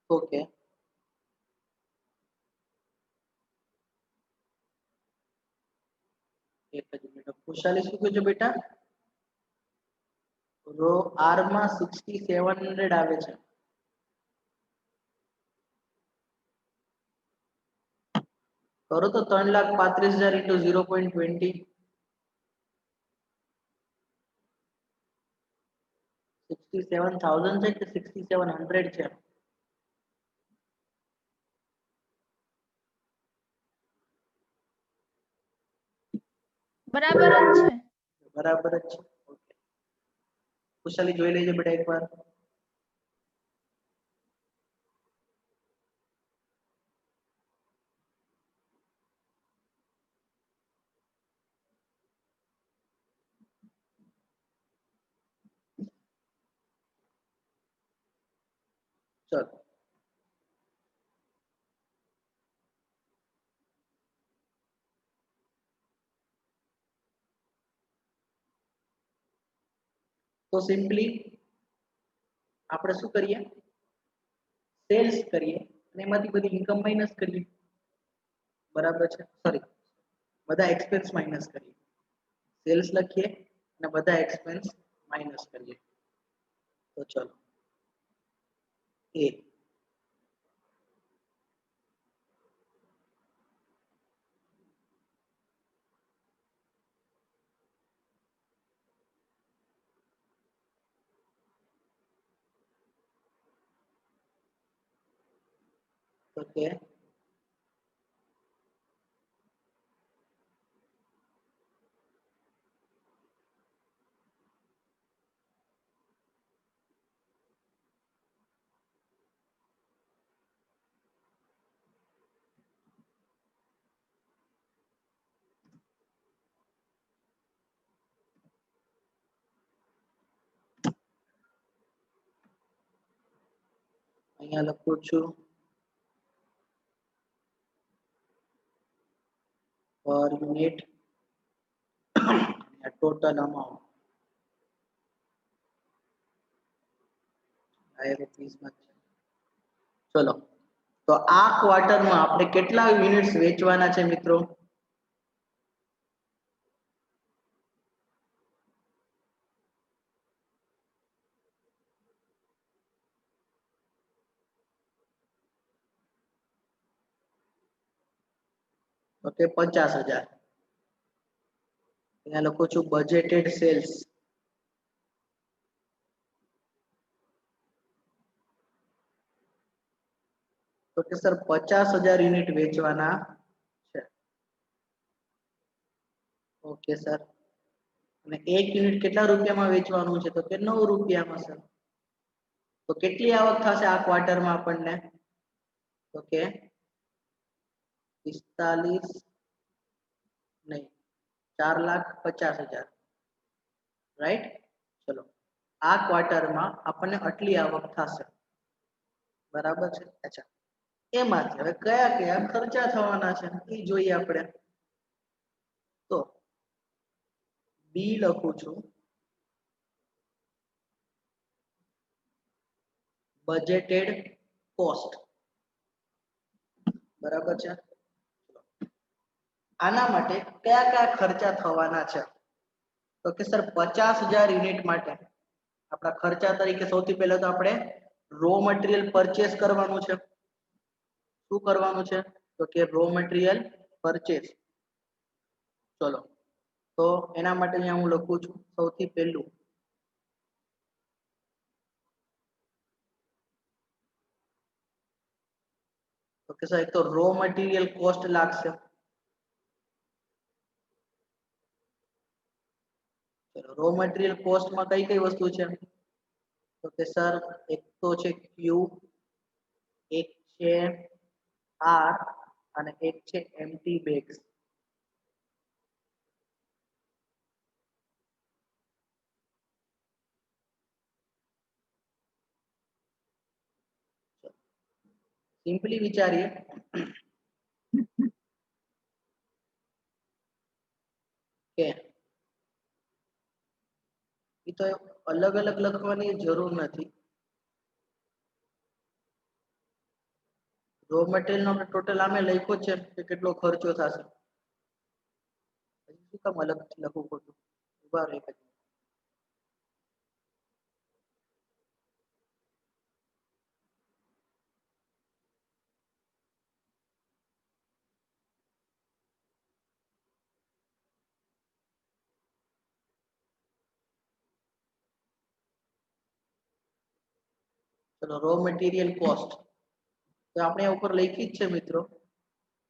ઓકે, એક જ મિનિટ. ખુશાલી શું કહ્યું છે બેટા? રો આર માં 6700 આવે છે. કરો તો 3,35,000 into 0.20. 67,000 છે કે 6700 છે? બરાબર જ છે. બરાબર જ છે. ઓકે, ખુશાલી જોઈ લેજો બેટા એકવાર. ચલો તો સિમ્પલી આપણે શું કરીએ? સેલ્સ કરીએ અને એમાંથી બધી ઇન્કમ માઇનસ કરીએ. બરાબર છે? સોરી, બધા એક્સપેન્સ માઇનસ કરીએ. સેલ્સ લખીએ અને બધા એક્સપેન્સ માઇનસ કરીએ. તો ચલો એ ઓકે, અહીંયા લખું છું પર યુનિટ ટોટલ અમાઉન્ટ આ રૂપીસમાં છે. ચલો તો આ ક્વાર્ટરમાં આપણે કેટલા યુનિટ્સ વેચવાના છે મિત્રો? ઓકે, 50,000. અહીંયા લખું છું બજેટેડ સેલ્સ. તો કે સર 50,000 યુનિટ વેચવાના છે. ઓકે સર, અને એક યુનિટ કેટલા રૂપિયામાં વેચવાનું છે? તો કે 9 રૂપિયામાં સર. તો કેટલી આવક થશે આ ક્વાર્ટરમાં આપણને? તો કે 45 નહીં, 4,50,000. રાઈટ? ચલો આ ક્વાર્ટરમાં આપણને આટલી આવક થશે. બરાબર છે. અચ્છા, એમાંથી હવે કયા કયા ખર્ચા થવાના છે એ જોઈએ આપણે. તો બી લખું છું, બજેટેડ કોસ્ટ. બરાબર છે. આના માટે કયા કયા ખર્ચા થવાના છે? તો કે સર 50,000 યુનિટ માટે આપણા ખર્ચા તરીકે સૌથી પહેલા તો આપણે રો મટીરિયલ પરચેસ કરવાનું છે. શું કરવાનું છે? તો કે રો મટીરિયલ પરચેસ. ચલો, તો એના માટે અહીંયા હું લખું છું સૌથી પહેલું તો કે સર એક તો રો મટીરિયલ કોસ્ટ લાગશે. રો મટીરિયલ કોસ્ટમાં કઈ કઈ વસ્તુ છે? તો કે સર એક તો છે ક્યુ, એક છે આર અને એક છે એમ્પ્ટી બેગ્સ. સિમ્પલી વિચારીએ કે એ તો અલગ અલગ લખવાની જરૂર નથી. રો મટીરિયલ નો ટોટલ આમે લખ્યો છે કે કેટલો ખર્ચો થશે. શું કામ અલગ લખવું પડતું? ઉભા રહી. ચલો, રો મટીરિયલ કોસ્ટ તો આપણે ઉપર લખી જ છે મિત્રો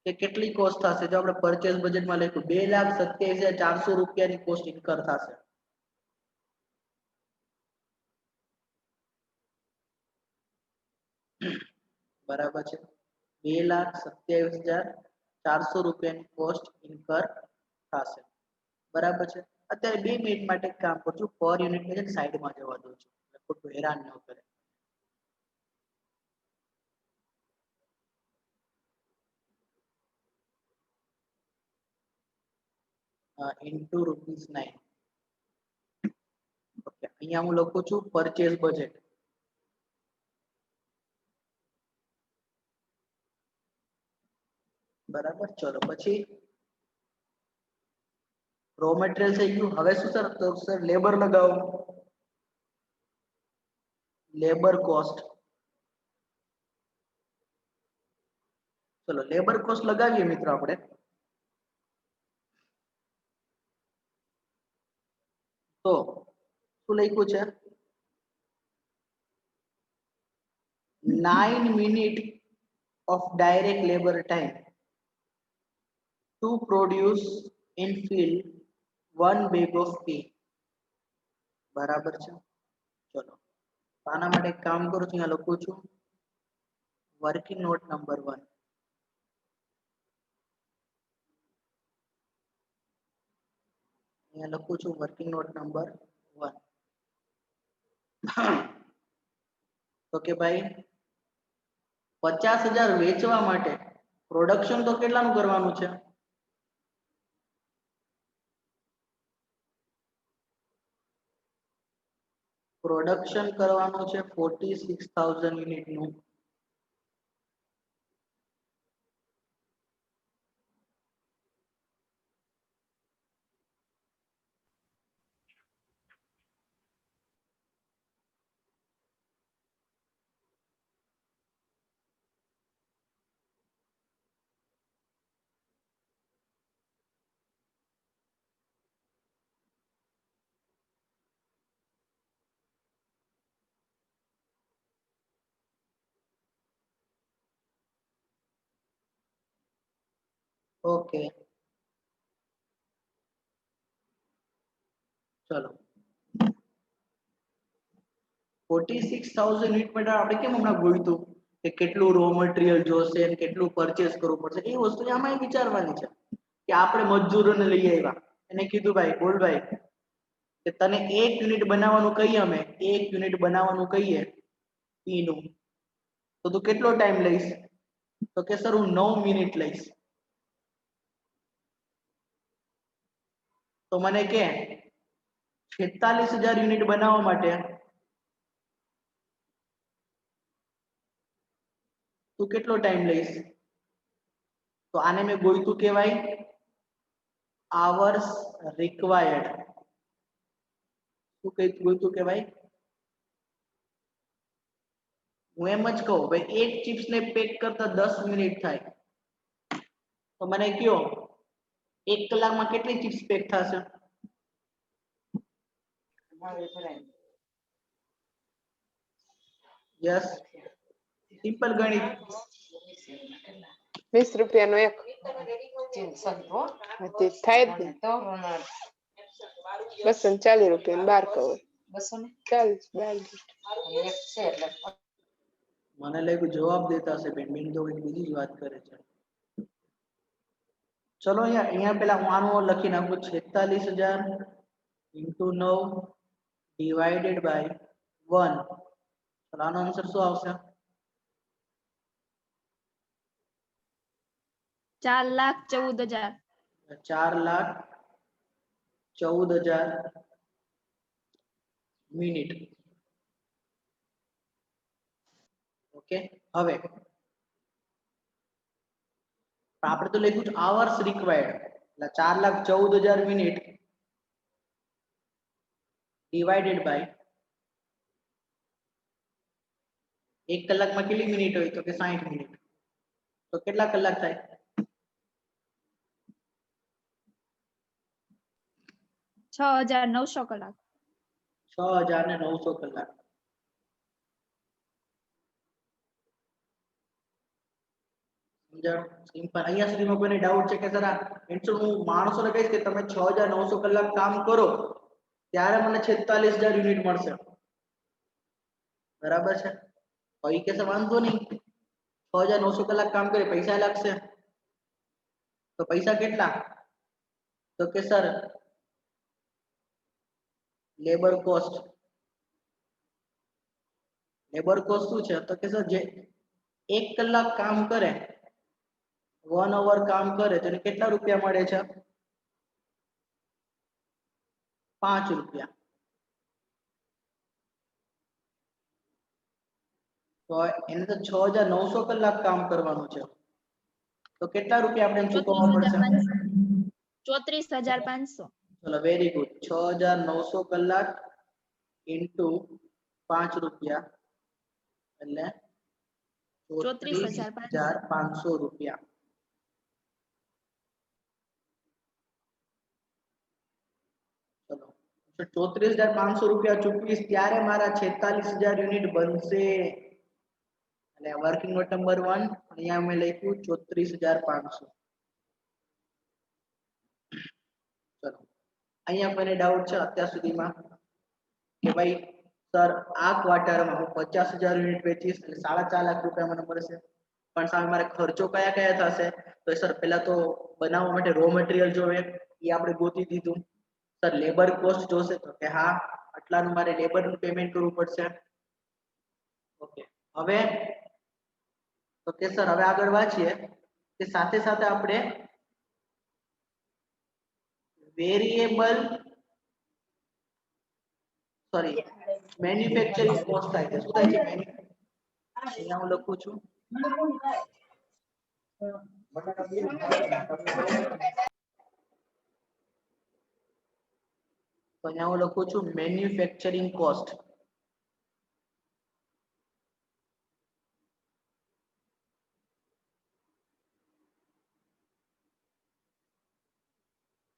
કે કેટલી કોસ્ટ થશે. જો આપણે પરચેસ બજેટમાં લખ્યું 2,27,400 રૂપિયાની કોસ્ટ ઇન્કર થશે. બરાબર છે. 2,27,400 રૂપિયાની કોસ્ટ ઇન્કર થશે. બરાબર છે. અત્યારે 2 મિનિટ માટે કામ કરજો, પર યુનિટ ને સાઈડમાં જવા દઉં છું, ખોટું હેરાન ન કરે. ઇન્ટુ ₹9. ઓકે, અહીંયા હું લખું છું પરચેસ બજેટ. બરાબર. ચલો, પછી રો મટીરિયલ થઈ ગયું. હવે શું સર? તો સર લેબર લગાવો, લેબર કોસ્ટ. ચલો, લેબર કોસ્ટ લગાવીએ મિત્રો આપણે. તો શું લખ્યું છે? 9 minute of direct labor time to produce and fill 1 bag of pea. બરાબર છે. ચલો, આના માટે એક કામ કરું છું, અહીંયા લખું છું વર્કિંગ નોટ નંબર 1. અહીંયા લખું છું વર્કિંગ નોટ નંબર 1. તો કે ભાઈ 50,000 વેચવા માટે પ્રોડક્શન તો કેટલાનું કરવાનું છે? પ્રોડક્શન કરવાનું છે 46,000 યુનિટ નું. ઓકે, ચલો 46,000 યુનિટ માટે આપણે કેમ હમણાં ગોઈતું કે કેટલું રો મટીરિયલ જોશે અને કેટલું પરચેસ કરવું પડશે? એ વસ્તુ આમાં વિચારવાની છે કે આપણે મજૂરોને લઈ આવ્યા, એને કીધું ભાઈ બોલ ભાઈ કે તને 1 યુનિટ બનાવવાનું કહીએ, અમે 1 યુનિટ બનાવવાનું કહીએ પી નું, તો તું કેટલો ટાઈમ લઈશ? તો કે સર હું 9 મિનિટ લઈશ. તો મને કે 46,000 યુનિટ બનાવવા માટે તું કેટલો ટાઈમ લઈશ? તો આને મેં ગોઈતું કહેવાય hours required. શું ગોઈતું કહેવાય? હું એમ જ કહું ભાઈ એક ચિપ્સ ને પેક કરતા 10 મિનિટ થાય, તો મને કયો 1 કલાકમાં કેટલી ચિપ્સ પેક થશે? યસ, સિમ્પલ ગણિત. 20 રૂપિયાનો એક થાય જ ને. 240 રૂપિયા 12 કવર 240 મને લાગ્યું જવાબ દેતા હશે બેન, બેન તો કંઈક બીજી જ વાત કરે છે. ચલો અહીંયા પેલા હું આનું લખી નાખું 46,000 into 9 divided by 1. તો આનો આન્સર શું આવશે? 4,14,000. 4,14,000 મિનિટ. ઓકે, હવે આપણે તો લખ્યું છે hours required, એટલે 4,14,000 મિનિટ divided by 1 કલાકમાં કેટલી મિનિટ હોય? તો કે 60 મિનિટ. તો કેટલા કલાક થાય? 6,900 કલાક. 6,900 કલાક. સિમ્પલ. અહીંયા સુધીમાં કોઈને ડાઉટ છે કે સર આ આન્સર હું માણસોને કહીશ કે તમે 6,900 કલાક કામ કરો ત્યારે મને 46,000 યુનિટ મળશે, બરાબર છે? કોઈ કે સર વાંધો નહીં, 6,900 કલાક કામ કરે પૈસા લાગશે, તો પૈસા કેટલા? તો કે sir labour cost. Labour cost શું છે? તો કે સર જે 1 કલાક કામ કરે, 1 અવર કામ કરે તો એને કેટલા રૂપિયા મળે છે? 5 રૂપિયા. તો એને તો 6,900 કલાક કામ કરવાનું છે, તો કેટલા રૂપિયા આપણે ચૂકવવા પડશે? 34,500. ચલો વેરી ગુડ. 6,900 કલાક ઇન્ટુ 5 રૂપિયા એટલે 34,500 રૂપિયા. ચલો 34,500 રૂપિયા ચૂકવીશ ત્યારે મારા 46,000 યુનિટ બનશે. એટલે વર્કિંગ નોટ નંબર 1 અહીંયા મેં લખ્યું 34,500. ચલો અહીંયા કોઈને ડાઉટ છે અત્યાર સુધીમાં કે ભાઈ સર આ ક્વાર્ટરમાં હું 50,000 યુનિટ વેચીશ એટલે 4.5 લાખ રૂપિયા મને મળશે, પણ સામે મારે ખર્ચો કયા કયા થશે? તો સર પહેલા તો બનાવવા માટે રો મટીરીયલ જોવે, એ આપણે ગોતી દીધું. સર લેબર કોસ્ટ જોશે, તો કે હા આટલાનું મારે લેબરનું પેમેન્ટ કરવું પડશે. ઓકે, હવે તો કે સર હવે આગળ વાંચીએ કે સાથે સાથે આપણે વેરિયેબલ સોરી મેન્યુફેક્ચરિંગ કોસ્ટ થાય છે. શું થાય છે? અહીંયા હું લખું છું તો અહીંયા હું લખું છું મેન્યુફેક્ચરિંગ કોસ્ટ.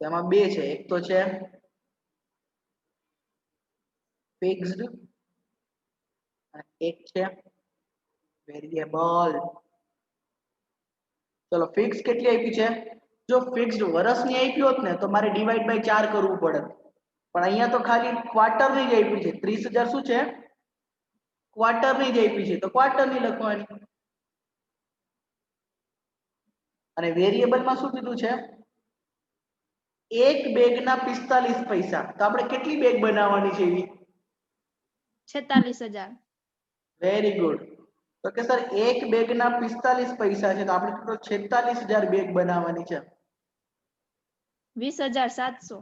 તેમાં બે છે, એક તો છે ફિક્સ્ડ અને એક છે વેરિયેબલ. ચલો ફિક્સ કેટલી આપી છે? જો ફિક્સ્ડ વર્ષની આપી હોત ને તો મારે ડિવાઈડ બાય 4 કરવું પડે, પણ અહીંયા તો ખાલી ક્વાર્ટરની જ આપી છે. 30,000 શું છે? ક્વાર્ટરની જ આપી છે, તો ક્વાર્ટરની લખવાની. અને વેરિયેબલમાં શું કીધું છે? એક બેગના 45 પૈસા. તો આપણે કેટલી બેગ બનાવવાની છે? એવી 46,000. Very good. તો તો કે સર એક બેગ ના 45 પૈસા છે, તો આપણે ટોટલ 46,000 બેગ બનાવવાની છે. 20,700.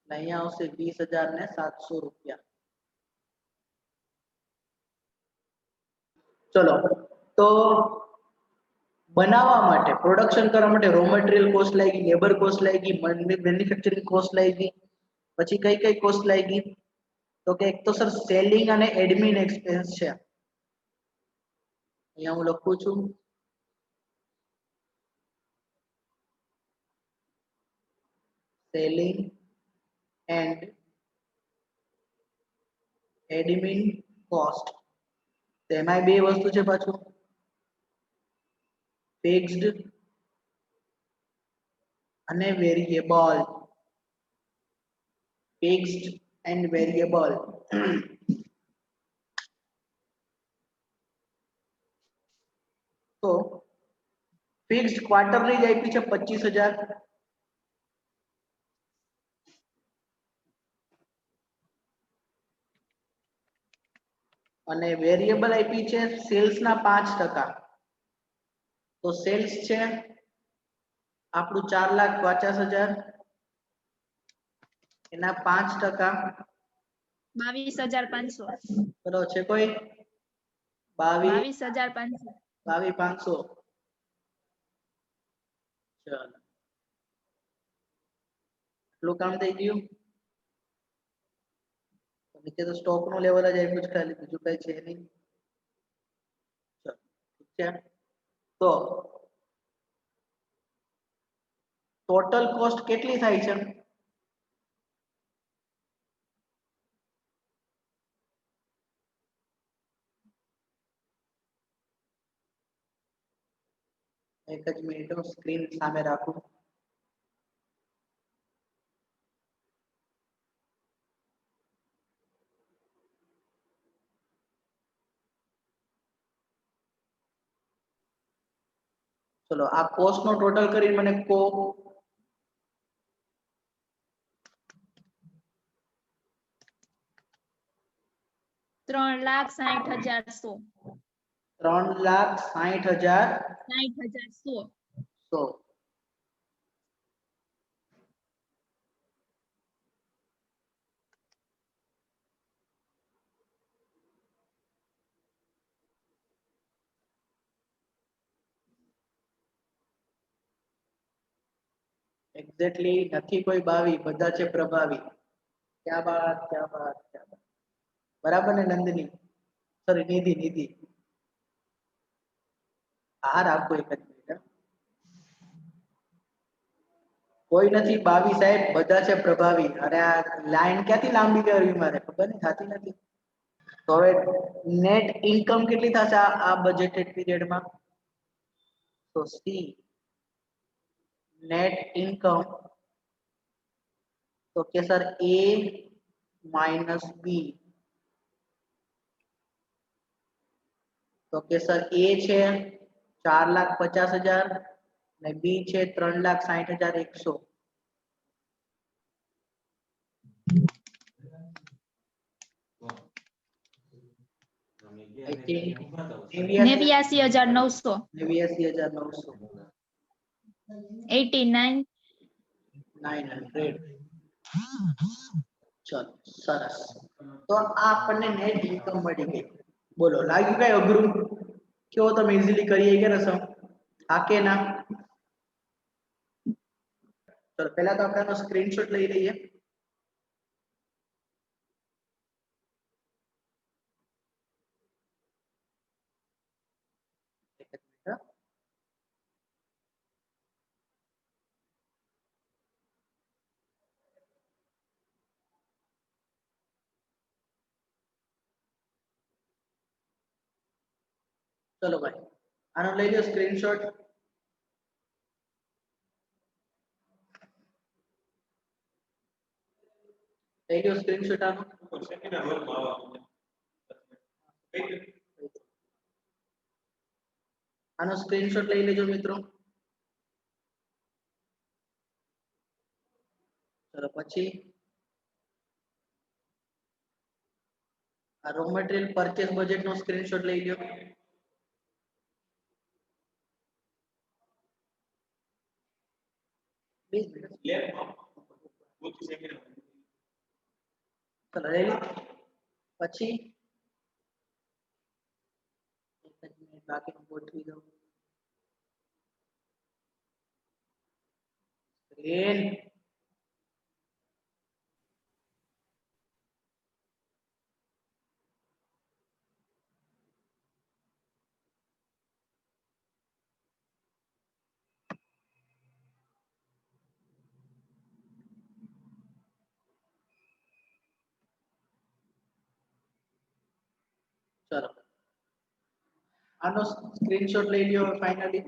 અહીંયા આવશે 20,700 રૂપિયા. ચલો, તો બનાવવા માટે, પ્રોડક્શન કરવા માટે રો મટીરિયલ કોસ્ટ લાગી, લેબર કોસ્ટ લાગી, મેન્યુફેક્ચરિંગ કોસ્ટ લાગી, પછી કઈ કઈ કોસ્ટ લાગી? તો કે એક તો સર સેલિંગ અને એડમિન એક્સપેન્સ છે. અહીંયા હું લખું છું, સેલિંગ એન્ડ એડમિન કોસ્ટ. તેમાં બે વસ્તુ છે પાછું, ફિક્સ્ડ અને વેરિયેબલ. Fixed and variable. તો ફિક્સ્ડ ક્વાર્ટરની જ આપી છે 25,000. અને વેરિયેબલ આપી છે સેલ્સ ના 5%. તો સેલ્સ છે આપણું 4,50,000, એના 5%. 22,500. બરોબર છે કોઈ? 22,500. 22,500. ચાલો, એટલું કામ થઈ ગયું. નીચે તો સ્ટોક નું લેવલ જ આપ્યું છે ખાલી, બીજું કઈ છે નહીં. ચલો, ઠીક છે. તો ટોટલ કોસ્ટ કેટલી થાય છે? એક જ મિનિટ, સ્ક્રીન સામે રાખું. ચલો, આ કોસ્ટ નો ટોટલ કરીને મને કહો. ત્રણ લાખ 60,100. 3,60,100. 60,100. એક્ઝેક્ટલી નથી કોઈ 22, બધા છે પ્રભાવી. ક્યા બાત, ક્યા બાત, ક્યા બાત. બરાબર ને નંદની? સોરી, નિધિ. આ રાખો એક જ મિનિટ. કોઈ નથી 22 સાહેબ, બધા છે પ્રભાવી. અરે આ લાઈન ક્યાંથી લાંબી કરવી મારે, ખબર નહીં થતી નથી. તો હવે નેટ ઇન્કમ કેટલી થશે આ બજેટેડ પીરિયડમાં? તો સી નેટ ઇન્કમ, તો કે સર A માઇનસ બી. તો કે સર A છે 4,50,000 અને બી છે 3,60,100. I think 89,900. 89,900. 89,900. ચલો, સરસ. તો આ આપણને નેટ ઇન્કમ મળી ગઈ. બોલો, લાગ્યું કઈ અઘરું? કેવો તમે ઇઝીલી કરી કે રસમ? હા કે ના? ચલો, પહેલા તો આપણે આનો સ્ક્રીનશોટ લઈ લઈએ. ચલો ભાઈ, આનો લઈ લો સ્ક્રીનશોટ. લઈ લો સ્ક્રીનશોટ આનો. આનો સ્ક્રીનશોટ લઈ લેજો મિત્રો. ચલો, પછી રો મટીરિયલ પરચેસ બજેટ નો સ્ક્રીનશોટ લઈ લ્યો. ચલો લઈ લો. પછી એક જ મિનિટ બાકીનું ગોઠવી દઉં. સ્ક્રીન ચલો આનો સ્ક્રીનશોટ લઈ લ્યો ફાઇનલી.